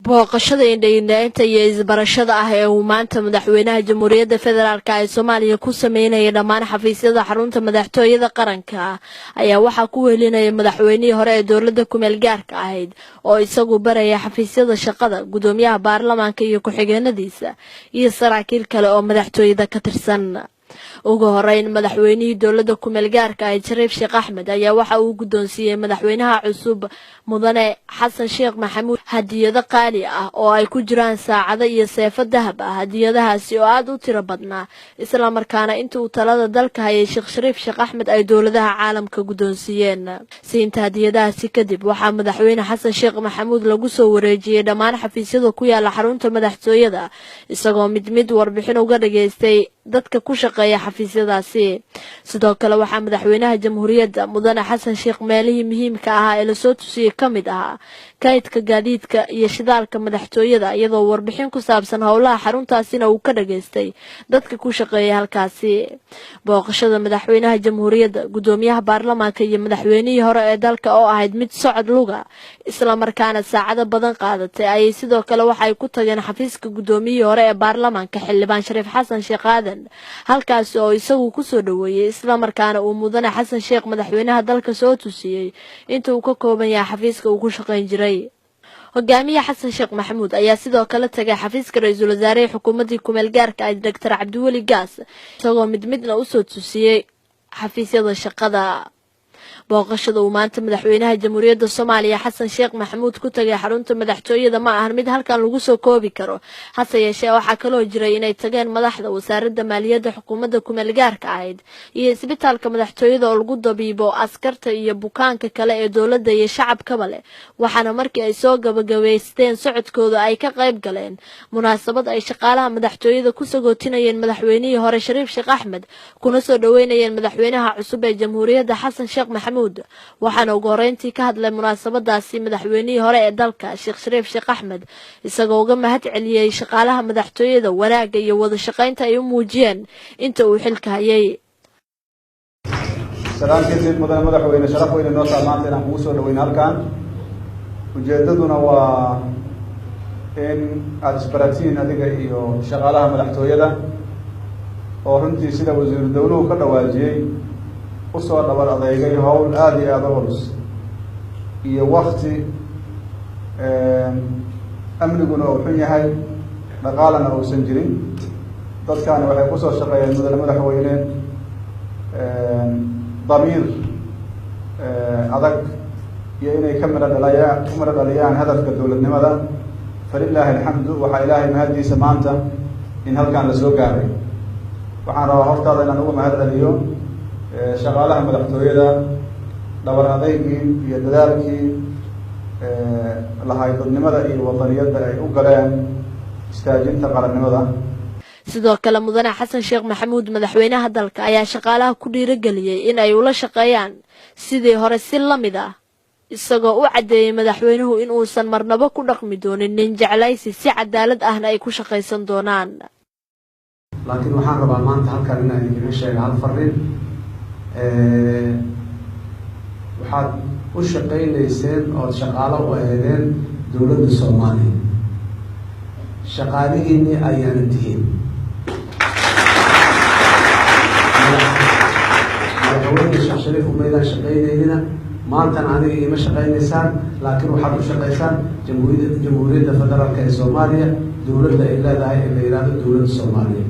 booqashada indha-indhaynta iyo isbarashada ah ee uu maanta madaxweynaha jamhuuriyadda federaalk ee Soomaaliya ku sameynaya dhammaan xafiisyada xarunta madaxtooyada qaranka ayaa waxaa ku welinaya madaxweynihii hore ee dowladda ku-meel gaarka ahayd oo isagu baraya xafiisyada shaqada gudoomiyaha baarlamaanka iyo ku-xigeenadiisa iyo saraakiil kale oo madaxtooyada ka tirsan. ugu horeyn madaxweynihii dowladda ku-meel gaarka ahayd Shariif Sheekh Axmed ayaa waxa uu gudoonsiiyay madaxweynaha cusub mudane Xasan Sheekh Maxamuud hadiyado qaali ah oo ay ku jiraan saacado iyo seefo dahab ah. hadiyadahaasi oo aad u tiro badnaa isla markaana inta uu talada dalka hayay Sheekh Shariif Sheekh Axmed ay dowladaha caalamka gudoonsiiyeen. siinta hadiyadahaasi kadib waxaa madaxweyne Xasan Sheekh Maxamuud lagu soo wareejiyay dhammaan xafiisyada ku yaala xarunta madaxtooyada isagoo mid warbixin uga dhageystay dadka ku shaqeeya xafiisyadaasi. sidoo kale waxaa madaxweynaha jamhuuriyadda mudane Xasan Sheekh meelihii muhiimka ah ee la soo tusiyay kamid ahaa kaydka gaadiidka iyo shidaalka madaxtooyada iyadoo warbixin ku saabsan howlaha xaruntaasina uu ka dhageystay dadka ku shaqeeya halkaasi. booqashada madaxweynaha jamhuuriyadda gudoomiyaha baarlamaanka iyo madaxweynihii hore ee dalka oo ahayd mid socod luga isla markaana saacado badan qaadatay ayay sidoo kale waxay ku tageen xafiiska gudoomiyihii hore ee baarlamaanka xildhibaan Shariif Xasan Sheekh Aadan halkaas oo isagu ku soo dhaweeyay isla markaana uu mudane Xasan Sheekh madaxweynaha dalka soo tusiyay inta uu ka kooban yahay xafiiska uu ku shaqeyn jiray. hogaamiyaha Xasan Sheekh Maxamuud ayaa sidoo kale tagay xafiiska ra'iisul wasaaraha xukuumadda ku-meel gaarka ah Dr. Cabdiweli Gaas isagoo midna u soo tusiyay xafiisyada shaqada. booqashada uu maanta madaxweynaha jamhuuriyadda Soomaaliya Xasan Sheekh Maxamuud ku tagay xarunta madaxtooyada ma ahan mid halkan lagu soo koobi karo hase yeeshee waxaa kaloo jiray inay tageen madaxda wasaaradda maaliyadda xukuumadda ku-meel gaarka ahayd iyo isbitaalka madaxtooyada oo lagu dabiibo askarta iyo bukaanka kale ee dowladda iyo shacabkaba leh waxaana markii ay soo gabagabeysteen socodkooda ay ka qayb galeen munaasabad ay shaqaalaha madaxtooyada ku sagootinayeen madaxweynihii hore Shariif Sheekh Axmed kuna soo dhaweynayeen madaxweynaha cusub ee jamhuuriyadda Xasan Sheekh Maxamuud. waxaana ugu horeyntii ka hadlay munaasabadaasi madaxweynihii hore ee dalka Sheekh Shariif Sheekh Axmed isagoo uga mahad celiyay shaqaalaha madaxtooyada wanaaga iyo wada shaqaynta ay u muujiyeen inta uu xilka hayay. salaamkiisa madaxweyne sharaf weyn noo saamaantay inaan kugu soo dhaweyn halkan ujeedaduna waa in aad isbaratiin adiga iyo shaqaalaha madaxtooyada oo runtii sida wasiiru dawluhu ka dhawaajiyay usoo dhabar adeegay howl aada iyo aada u culus iyo wakti amniguna uu xun yahay dhaqaalana uusan jirin dadkaani waxay kusoo shaqeeyeen mudane madaxweyne damiir adag iyo inay ka midho dhaliyaan hadafka dowladnimada falilaahi alxamdu waxaa ilaahay mahaddiisa maanta in halkan lasoo gaaray. waxaan rabaa hortaada inaan uga mahad celiyo shaqaalaha madaxtooyada dhabar adeygii iyo dadaalkii lahaydadnimada iyo wadaniyadda ay u galeen istaajinta qarannimada. sidoo kale mudane Xasan Sheekh Maxamuud madaxweynaha dalka ayaa shaqaalaha ku dhiirigeliyay in ay ula shaqeeyaan sidii hore si lamid ah isagoo u cadeeyay madaxweynuhu in uusan marnaba ku dhaqmi doonin nin jeclaysi si cadaalad ahna ay ku shaqeysan doonaan. laakiin waxaan rabaa maanta halkan inaan idinkaga sheego hal fariin waxaad u shaqaynayseen ood shaqaalo u aheedeen dowladda Soomaaliya shaqaalihiinii ayaana tihiin madaxweyne Sheekh Shariif umaydaan shaqaynaynina maantana aniga iima shaqaynaysaan laakiin waxaad u shaqaysaan jamhuuriyadda federaalk ee Soomaaliya dowladda ay leedahay ee la yidhaahdo dowladda Soomaaliya.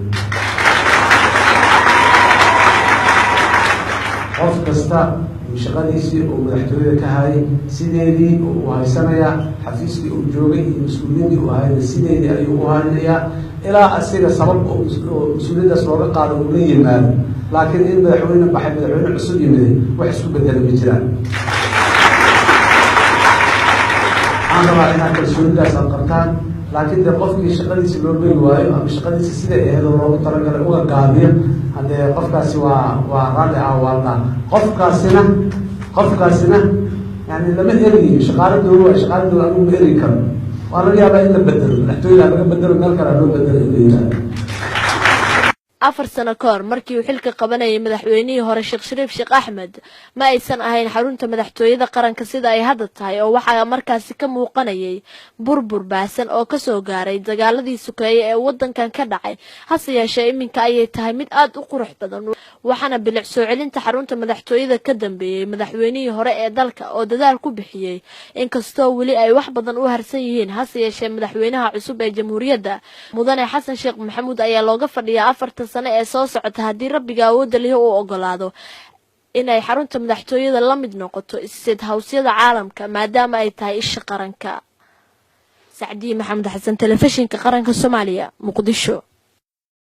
qof kasta shaqadiisii uu madaxtooyada ka hayay sideedii uu haysanayaa xafiiskii uu joogay iyo mas-uuliyiintii uu hayay sideedii ayuu u haynayaa ilaa asiga sabab oo mas-uuliyaddaas looga qaado uu la yimaado laakiin in madaxweyne baxay madaxweyne cusub yimiday wax isku bedela ma jiraan. waxaan rabaa inaad kalsoonidaas aad qabtaan laakiin dee qofkii shaqadiisi loo begi waayo ama shaqadiisi siday aheedoo loogu talagalay uga gaabiyo haddee qofkaasi waa raalli ah waalnaa qofkaasina yani lama eriyo shaqaalo dowla waay shaqaalo dowla anigu ma eri karo waa laga yaabaa in la bedelo madaxtooyada laga bedelo meel kale loo bedelo in la yihahdo. 4 sano ka hor markii uu xilka qabanayay madaxweynihii hore Sheekh Shariif Sheekh Axmed ma aysan ahayn xarunta madaxtooyada qaranka sida ay hadda tahay oo waxa markaasi ka muuqanayay burbur baasan oo ka soo gaaray dagaaladii sukeeye ee wadankan ka dhacay hase yeeshee iminka ayay tahay mid aad u qurux badan waxaana bilic soo celinta xarunta madaxtooyada ka dambeeyay madaxweynihii hore ee dalka oo dadaal ku bixiyay inkastoo wali ay wax badan u harsan yihiin hase yeeshee madaxweynaha cusub ee jamhuuriyadda mudane Xasan Sheekh Maxamuud ayaa looga fadhiyaa 4 sano ee soo socota haddii rabbiga awoodda leh uu ogolaado inay xarunta madaxtooyada la mid noqoto isad hawsyada caalamka maadaama ay tahay isha qaranka. Sacdiye Maxamed Xasan, telefishinka qaranka Soomaaliya, Muqdisho.